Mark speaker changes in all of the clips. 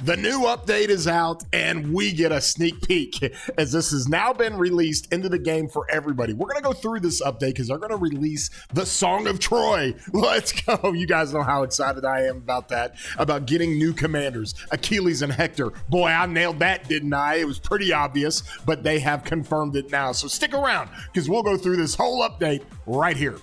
Speaker 1: The new update is out, and we get a sneak peek as this has now been released into the game for everybody. We're going to go through this update because they're going to release the Song of Troy. Let's go. You guys know how excited I am about that, about getting new commanders, Achilles and Hector. Boy, I nailed that, didn't I? It was pretty obvious, but they have confirmed it now. So stick around because we'll go through this whole update right here.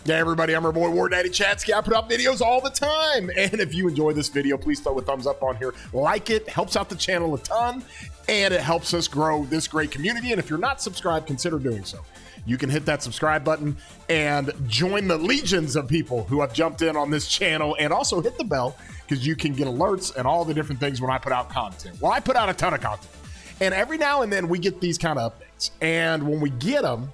Speaker 1: Yeah, everybody, I'm your boy, War Daddy Chatsky. I put out videos all the time. And if you enjoy this video, please throw a thumbs up on here. Like it, helps out the channel a ton, and it helps us grow this great community. And if you're not subscribed, consider doing so. You can hit that subscribe button and join the legions of people who have jumped in on this channel, and also hit the bell because you can get alerts and all the different things when I put out content. Well, I put out a ton of content, and every now and then we get these kind of updates. And when we get them,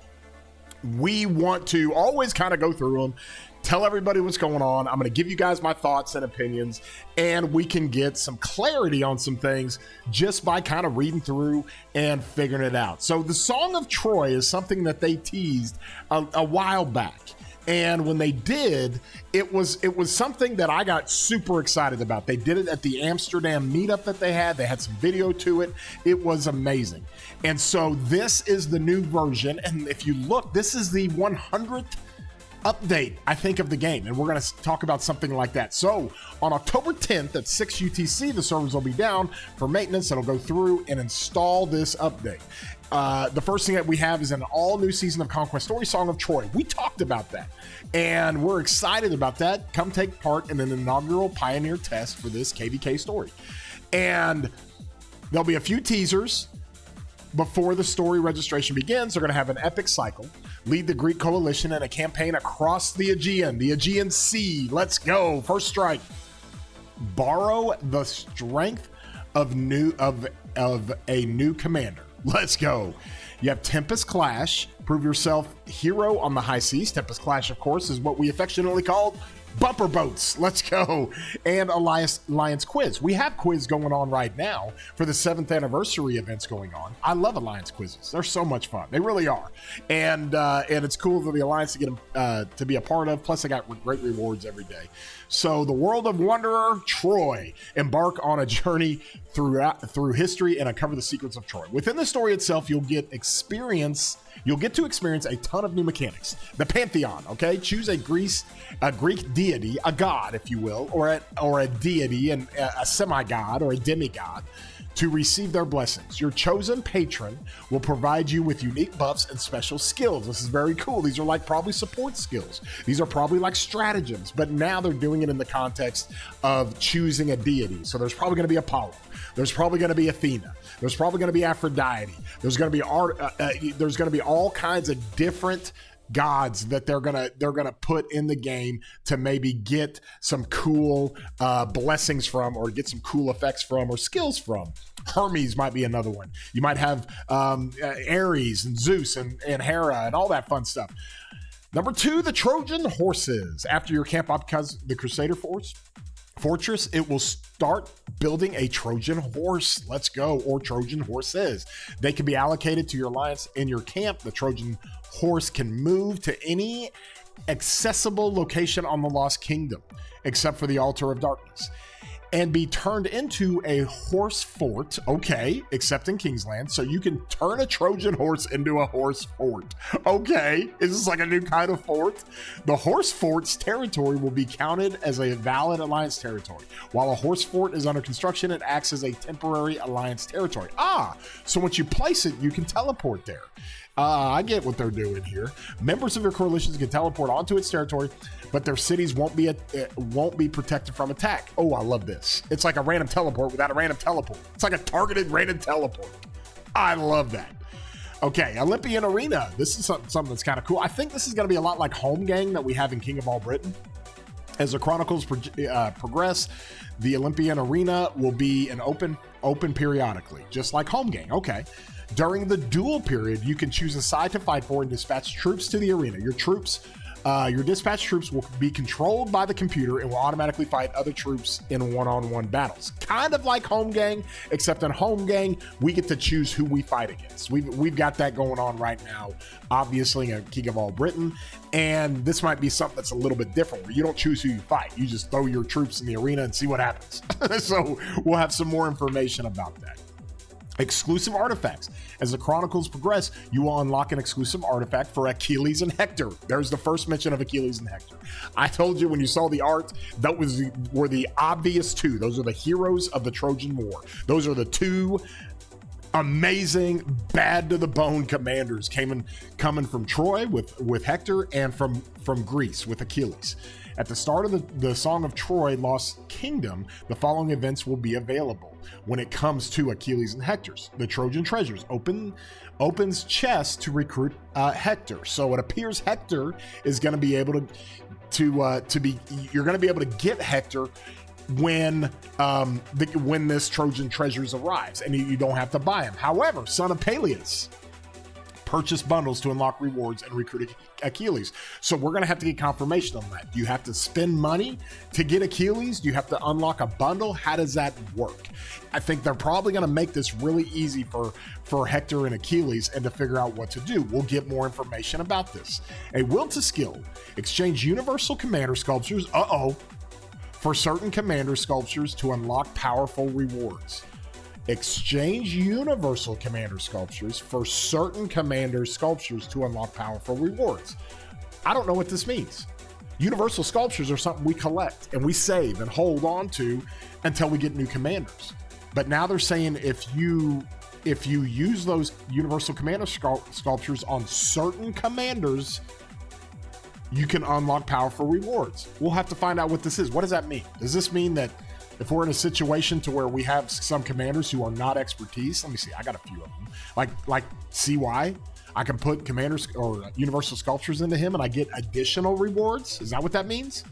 Speaker 1: we want to always kind of go through them, tell everybody what's going on. I'm going to give you guys my thoughts and opinions, and we can get some clarity on some things just by kind of reading through and figuring it out. So the Song of Troy is something that they teased a while back. And when they did, it was something that I got super excited about. They did it at the Amsterdam meetup that they had. They had some video to it. It was amazing. And so this is the new version. And if you look, this is the 100th update, I think, of the game. And we're going to talk about something like that. So on October 10th at 6 UTC, the servers will be down for maintenance. It'll go through and install this update. The first thing that we have is an all new season of Conquest story, Song of Troy. We talked about that, and we're excited about that. Come take part in an inaugural pioneer test for this KVK story. And there'll be a few teasers before the story registration begins. They're going to have an epic cycle, lead the Greek coalition in a campaign across the Aegean Sea. Let's go. First strike. Borrow the strength of a new commander. Let's go. You have Tempest Clash. Prove yourself hero on the high seas. Tempest Clash, of course, is what we affectionately call bumper boats. Let's go. And Alliance Quiz. We have quiz going on right now for the 7th anniversary events going on. I love Alliance quizzes. They're so much fun. They really are. And it's cool for the Alliance to get them to be a part of. Plus, I got great rewards every day. So the world of Wanderer Troy. Embark on a journey through history and uncover the secrets of Troy. Within the story itself, you'll get to experience a ton of new mechanics. The Pantheon, okay? Choose a Greek deity, a god, if you will, or a deity, and a semi-god or a demigod, to receive their blessings. Your chosen patron will provide you with unique buffs and special skills. This is very cool. These are like probably support skills. These are probably like stratagems, but now they're doing it in the context of choosing a deity. So there's probably going to be Apollo. There's probably going to be Athena. There's probably going to be Aphrodite. There's going to be all kinds of different gods that they're gonna put in the game to maybe get some cool blessings from, or get some cool effects from, or skills from. Hermes might be another one. You might have Ares and Zeus and Hera and all that fun stuff. Number 2, the Trojan horses. After your camp up the Crusader fortress, it will start building a Trojan horse. Let's go. Or Trojan horses. They can be allocated to your alliance in your camp. The Trojan horse can move to any accessible location on the Lost Kingdom, except for the Altar of Darkness, and be turned into a horse fort. Okay, except in Kingsland. So you can turn a Trojan horse into a horse fort. Okay, is this like a new kind of fort? The horse fort's territory will be counted as a valid alliance territory. While a horse fort is under construction, it acts as a temporary alliance territory. So once you place it, you can teleport there. I get what they're doing here. Members of your coalitions can teleport onto its territory, but their cities won't be protected from attack. Oh, I love this. It's like a random teleport without a random teleport. It's like a targeted random teleport. I love that. Okay, Olympian Arena. This is something that's kind of cool. I think this is going to be a lot like Home Gang that we have in King of All Britain. As the Chronicles progress, the Olympian Arena will be an open periodically, just like Home Gang. Okay. During the duel period, you can choose a side to fight for and dispatch troops to the arena. Your troops Your dispatch troops will be controlled by the computer and will automatically fight other troops in one-on-one battles. Kind of like Home Gang, except in Home Gang, we get to choose who we fight against. We've got that going on right now, obviously in King of All Britain, and this might be something that's a little bit different, where you don't choose who you fight. You just throw your troops in the arena and see what happens. So we'll have some more information about that. Exclusive artifacts. As the chronicles progress, you will unlock an exclusive artifact for Achilles and Hector. There's the first mention of Achilles and Hector. I told you when you saw the art, that were the obvious two. Those are the heroes of the Trojan War. Those are the two amazing, bad to the bone commanders coming from Troy with Hector, and from Greece with Achilles. At the start of the Song of Troy Lost Kingdom, the following events will be available. When it comes to Achilles and Hector's, the Trojan treasures opens chest to recruit Hector. So it appears Hector is going to be able you're going to be able to get Hector when this Trojan treasures arrives, and you don't have to buy him. However, son of Peleus, purchase bundles to unlock rewards and recruit Achilles. So we're going to have to get confirmation on that. Do you have to spend money to get Achilles? Do you have to unlock a bundle? How does that work? I think they're probably going to make this really easy for Hector and Achilles, and to figure out what to do. We'll get more information about this. A will to skill. Exchange universal commander sculptures. For certain commander sculptures to unlock powerful rewards. Exchange universal commander sculptures for certain commander sculptures to unlock powerful rewards. I don't know what this means. Universal sculptures are something we collect and we save and hold on to until we get new commanders. But now they're saying if you use those universal commander sculptures on certain commanders, you can unlock powerful rewards. We'll have to find out what this is. What does that mean? Does this mean that if we're in a situation to where we have some commanders who are not expertise, let me see, I got a few of them, like CY, I can put commanders or universal sculptures into him and I get additional rewards? Is that what that means?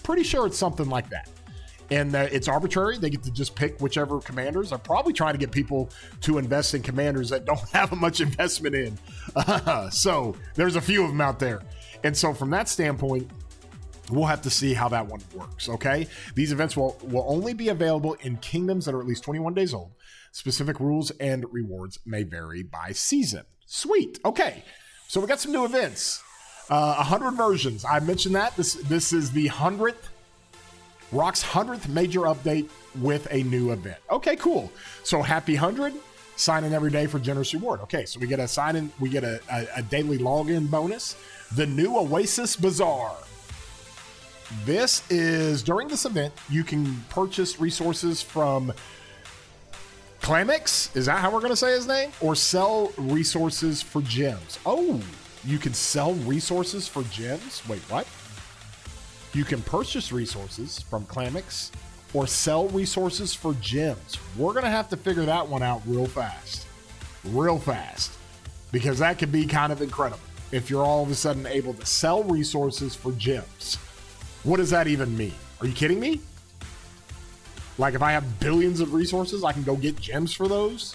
Speaker 1: Pretty sure it's something like that. And it's arbitrary. They get to just pick whichever commanders. I'm probably trying to get people to invest in commanders that don't have much investment in. So there's a few of them out there. And so from that standpoint, we'll have to see how that one works, okay? These events will only be available in kingdoms that are at least 21 days old. Specific rules and rewards may vary by season. Sweet. Okay, so we got some new events. 100 versions. I mentioned that. This is the 100th, Rock's 100th major update with a new event. Okay, cool. So happy 100. Sign in every day for generous reward. Okay, so we get a sign in. We get a daily login bonus. The new Oasis Bazaar. This is, during this event, you can purchase resources from Clamix, is that how we're going to say his name? Or sell resources for gems. Oh, you can sell resources for gems? Wait, what? You can purchase resources from Clamix or sell resources for gems. We're going to have to figure that one out real fast, because that could be kind of incredible if you're all of a sudden able to sell resources for gems. What does that even mean? Are you kidding me? Like if I have billions of resources, I can go get gems for those?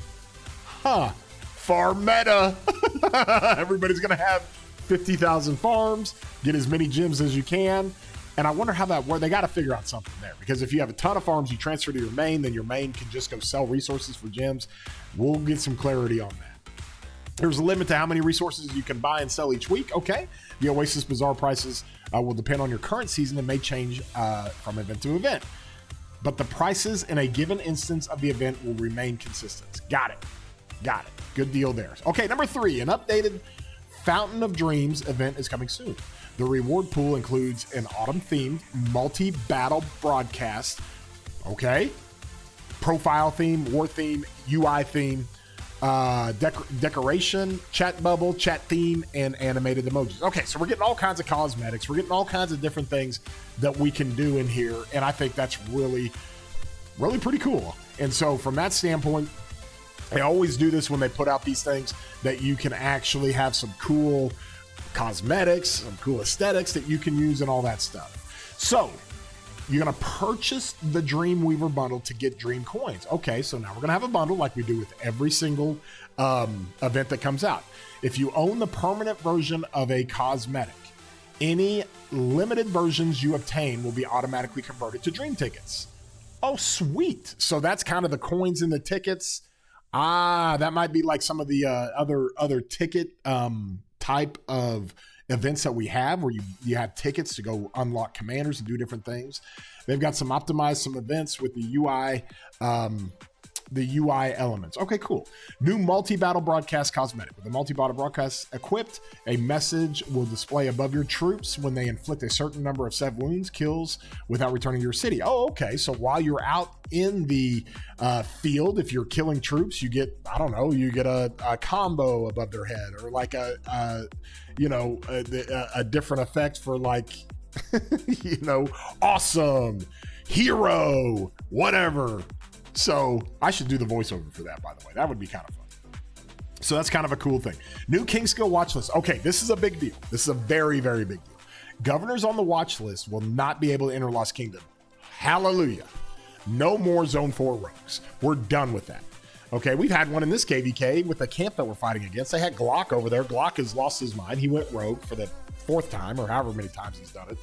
Speaker 1: Huh. Farm meta. Everybody's going to have 50,000 farms, get as many gems as you can. And I wonder how that works. They got to figure out something there, because if you have a ton of farms you transfer to your main, then your main can just go sell resources for gems. We'll get some clarity on that. There's a limit to how many resources you can buy and sell each week. Okay. The Oasis Bazaar prices will depend on your current season and may change from event to event. But the prices in a given instance of the event will remain consistent. Got it. Good deal there. Okay, number 3, an updated Fountain of Dreams event is coming soon. The reward pool includes an autumn-themed multi-battle broadcast. Okay. Profile theme, war theme, UI theme, decoration, chat bubble, chat theme, and animated emojis. Okay, so we're getting all kinds of cosmetics. We're getting all kinds of different things that we can do in here, and I think that's really, really pretty cool. And so from that standpoint, they always do this when they put out these things, that you can actually have some cool cosmetics, some cool aesthetics that you can use and all that stuff. So you're going to purchase the Dreamweaver bundle to get Dream Coins. Okay, so now we're going to have a bundle like we do with every single event that comes out. If you own the permanent version of a cosmetic, Any limited versions you obtain will be automatically converted to dream tickets. Oh, sweet. So that's kind of the coins in the tickets. That might be like some of the other ticket type of events that we have, where you have tickets to go unlock commanders and do different things. They've got some events with the UI elements. Okay, cool. New multi-battle broadcast cosmetic. With the multi-battle broadcast equipped, a message will display above your troops when they inflict a certain number of sev wounds, kills without returning to your city. Oh, okay. So while you're out in the field, if you're killing troops, you get, I don't know, you get a combo above their head, or like a different effect for like, awesome, hero, whatever. So I should do the voiceover for that, by the way. That would be kind of fun. So that's kind of a cool thing. New King Skill watch list. Okay, this is a big deal. This is a very, very big deal. Governors on the watch list will not be able to enter Lost Kingdom. Hallelujah. No more Zone 4 rogues. We're done with that. Okay, we've had one in this KVK with the camp that we're fighting against. They had Glock over there. Glock has lost his mind. He went rogue for the 4th time, or however many times he's done it.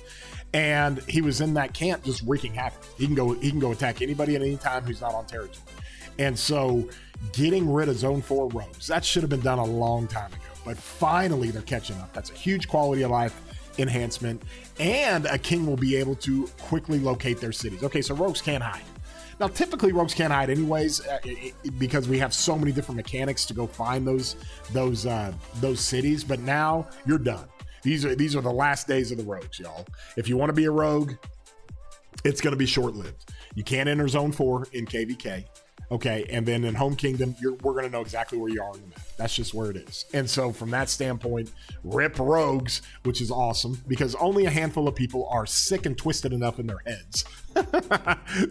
Speaker 1: And he was in that camp just wreaking havoc. He can go attack anybody at any time who's not on territory. And so getting rid of Zone 4 rogues, that should have been done a long time ago. But finally they're catching up. That's a huge quality of life enhancement. And a king will be able to quickly locate their cities. Okay, so rogues can't hide. Now, typically rogues can't hide anyways, because we have so many different mechanics to go find those cities. But now you're done. These are the last days of the rogues, y'all. If you want to be a rogue, it's going to be short-lived. You can't enter Zone 4 in KVK, okay? And then in Home Kingdom, we're going to know exactly where you are in the map. That's just where it is. And so from that standpoint, rip rogues, which is awesome, because only a handful of people are sick and twisted enough in their heads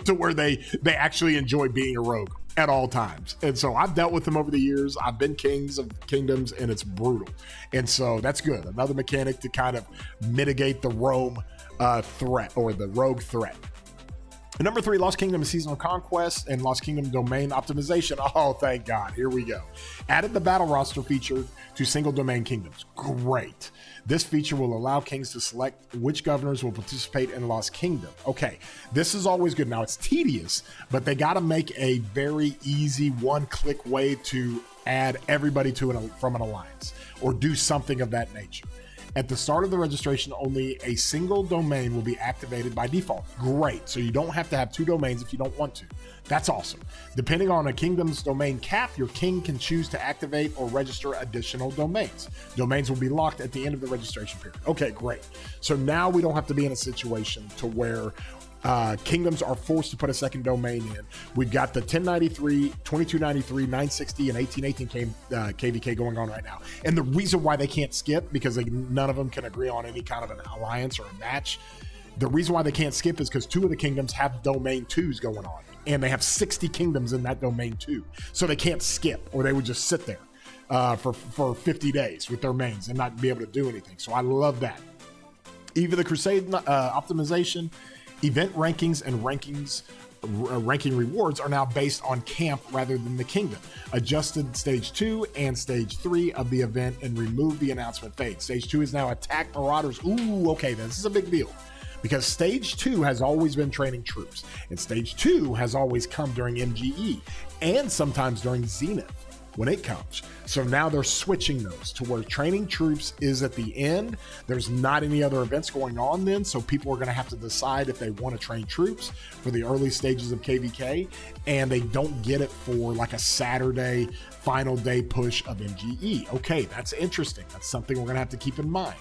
Speaker 1: to where they actually enjoy being a rogue at all times. And so I've dealt with them over the years. I've been kings of kingdoms, and it's brutal. And so that's good. Another mechanic to kind of mitigate the roam threat, or the rogue threat. Number 3, Lost Kingdom is seasonal conquest and Lost Kingdom domain optimization. Oh, thank God. Here we go. Added the battle roster feature to single domain kingdoms. Great. This feature will allow kings to select which governors will participate in Lost Kingdom. Okay, this is always good. Now, it's tedious, but they got to make a very easy one-click way to add everybody from an alliance, or do something of that nature. At the start of the registration, only a single domain will be activated by default. Great. So you don't have to have 2 domains if you don't want to. That's awesome. Depending on a kingdom's domain cap, your king can choose to activate or register additional domains. Domains will be locked at the end of the registration period. Okay, great. So now we don't have to be in a situation to where kingdoms are forced to put a second domain in. We've got the 1093, 2293, 960, and 1818 KVK going on right now. And the reason why they can't skip, because none of them can agree on any kind of an alliance or a match. The reason why they can't skip is because 2 of the kingdoms have domain 2s going on, and they have 60 kingdoms in that domain 2. So they can't skip, or they would just sit there for 50 days with their mains and not be able to do anything. So I love that. Even the Crusade optimization, event rankings and ranking rewards are now based on camp rather than the kingdom. Adjusted stage 2 and stage 3 of the event and remove the announcement fade. Stage 2 is now attack marauders. Ooh, okay, this is a big deal, because stage 2 has always been training troops, and stage 2 has always come during MGE and sometimes during Zenith when it comes. So now they're switching those to where training troops is at the end. There's not any other events going on then, so people are going to have to decide if they want to train troops for the early stages of KVK, and they don't get it for like a Saturday final day push of MGE. Okay, that's interesting. That's something we're going to have to keep in mind.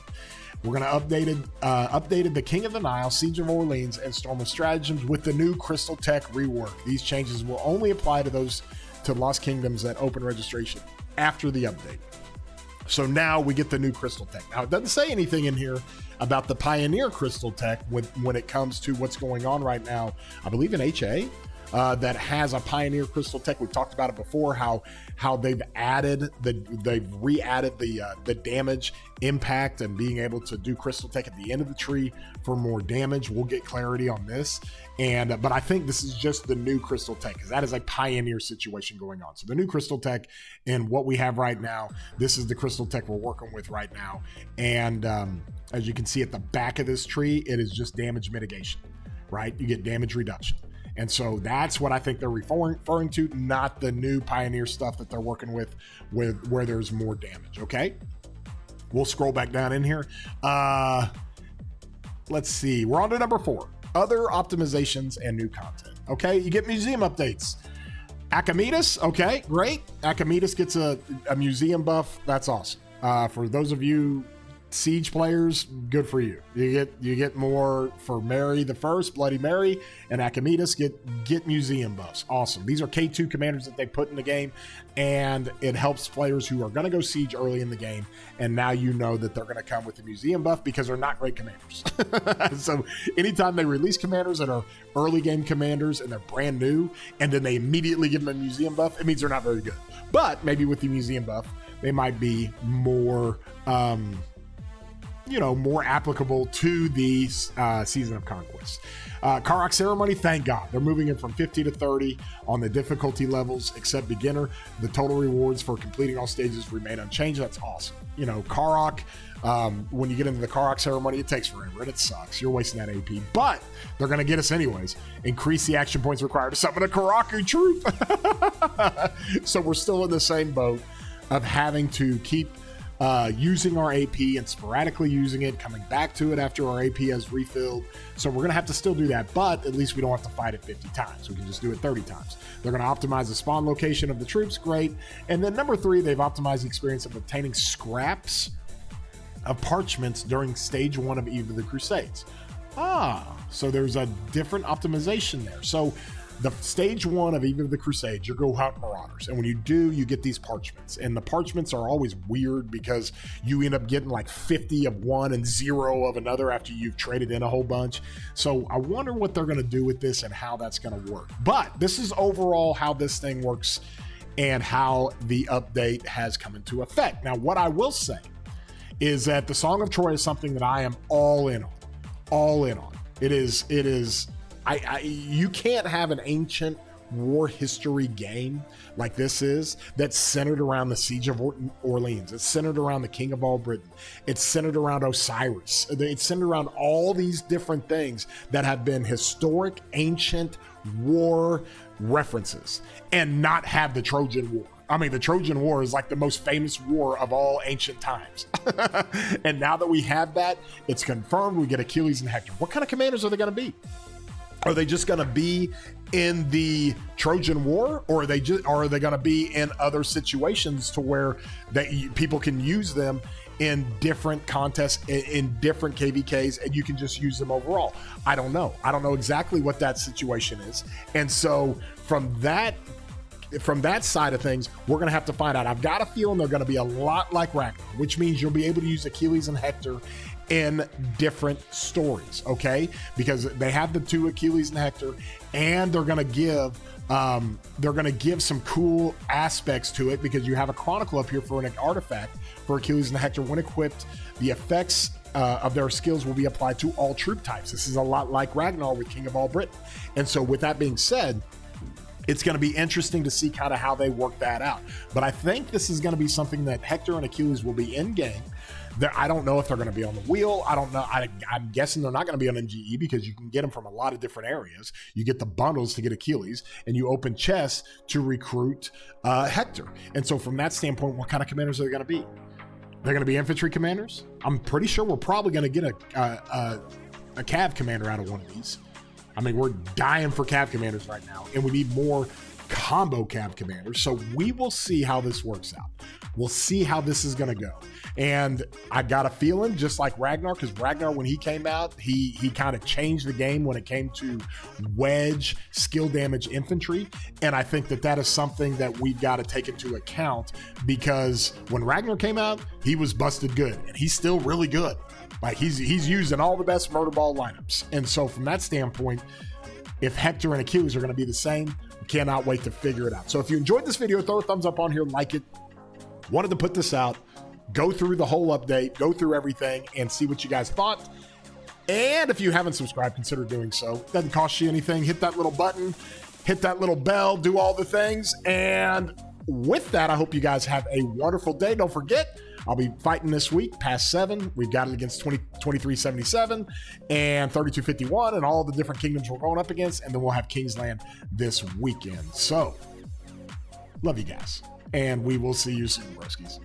Speaker 1: We're going to updated the King of the Nile, Siege of Orleans, and Storm of Stratagems with the new Crystal Tech rework. These changes will only apply to Lost Kingdoms that open registration after the update. So now we get the new Crystal Tech. Now, it doesn't say anything in here about the Pioneer Crystal Tech when it comes to what's going on right now, I believe in HA, that has a Pioneer Crystal Tech. We've talked about it before, how they've re-added the damage impact and being able to do Crystal Tech at the end of the tree for more damage. We'll get clarity on this. But I think this is just the new Crystal Tech, because that is a Pioneer situation going on. So the new Crystal Tech and what we have right now, this is the Crystal Tech we're working with right now. And as you can see at the back of this tree, it is just damage mitigation, right? You get damage reduction. And so that's what I think they're referring to, not the new Pioneer stuff that they're working with where there's more damage, okay? We'll scroll back down in here. Let's see. We're on to number 4. Other optimizations and new content. Okay, you get museum updates. Achilles, okay, great. Achilles gets a museum buff. That's awesome. For those of you Siege players, good for you. You get more for Mary the First, Bloody Mary, and Achilles get museum buffs. Awesome. These are K2 commanders that they put in the game, and it helps players who are going to go Siege early in the game. And now you know that they're going to come with the museum buff because they're not great commanders. So anytime they release commanders that are early game commanders and they're brand new, and then they immediately give them a museum buff, it means they're not very good. But maybe with the museum buff, they might be more more applicable to the season of Conquest. Karok Ceremony, thank God. They're moving it from 50 to 30 on the difficulty levels, except beginner. The total rewards for completing all stages remain unchanged. That's awesome. Karok, when you get into the Karok Ceremony, it takes forever and it sucks. You're wasting that AP, but they're going to get us anyways. Increase the action points required to summon a Karaku troop. So we're still in the same boat of having to keep using our AP and sporadically using it, coming back to it after our AP has refilled. So we're going to have to still do that, but at least we don't have to fight it 50 times. We can just do it 30 times. They're going to optimize the spawn location of the troops. Great. And then number 3, they've optimized the experience of obtaining scraps of parchments during stage 1 of Eve of the Crusades. So there's a different optimization there. So the stage 1 of Eve of the Crusades, you go hunt marauders, and when you do, you get these parchments, and the parchments are always weird because you end up getting like 50 of one and 0 of another after you've traded in a whole bunch. So I wonder what they're going to do with this and how that's going to work. But this is overall how this thing works and how the update has come into effect. Now, what I will say is that the Song of Troy is something that I am all in on. It is. You can't have an ancient war history game like this is that's centered around the Siege of Orleans. It's centered around the King of all Britain. It's centered around Osiris. It's centered around all these different things that have been historic, ancient war references and not have the Trojan War. I mean, the Trojan War is like the most famous war of all ancient times. And now that we have that, it's confirmed we get Achilles and Hector. What kind of commanders are they going to be? Are they just going to be in the Trojan War, or are they going to be in other situations to where people can use them in different contests, in different KVKs, and you can just use them overall? I don't know. I don't know exactly what that situation is. And so from that side of things, we're going to have to find out. I've got a feeling they're going to be a lot like Ragnar, which means you'll be able to use Achilles and Hector in different stories, okay? Because they have the 2 Achilles and Hector, and they're going to give some cool aspects to it, because you have a chronicle up here for an artifact for Achilles and Hector. When equipped, the effects of their skills will be applied to all troop types. This is a lot like Ragnar with King of all Britain. And so with that being said, it's going to be interesting to see kind of how they work that out. But I think this is going to be something that Hector and Achilles will be in game. I don't know if they're going to be on the wheel. I don't know. I'm guessing they're not going to be on MGE, because you can get them from a lot of different areas. You get the bundles to get Achilles, and you open chests to recruit Hector. And so from that standpoint, what kind of commanders are they going to be? They're going to be infantry commanders. I'm pretty sure we're probably going to get a cav commander out of one of these. I mean, we're dying for cav commanders right now, and we need more combo cav commanders. So we will see how this works out. We'll see how this is going to go. And I got a feeling, just like Ragnar, because Ragnar, when he came out, he kind of changed the game when it came to wedge skill damage infantry. And I think that is something that we've got to take into account, because when Ragnar came out, he was busted good, and he's still really good. Like he's used in all the best murder ball lineups. And so from that standpoint, if Hector and Achilles are going to be the same. We cannot wait to figure it out. So if you enjoyed this video, throw a thumbs up on here, like it. Wanted to put this out, go through the whole update, go through everything, and see what you guys thought. And if you haven't subscribed, consider doing so. It doesn't cost you anything. Hit that little button, hit that little bell, do all the things. And with that, I hope you guys have a wonderful day. Don't forget, I'll be fighting this week past 7. We've got it against 2377 and 3251 and all the different kingdoms we're going up against. And then we'll have Kingsland this weekend. So, love you guys. And we will see you soon, broskies.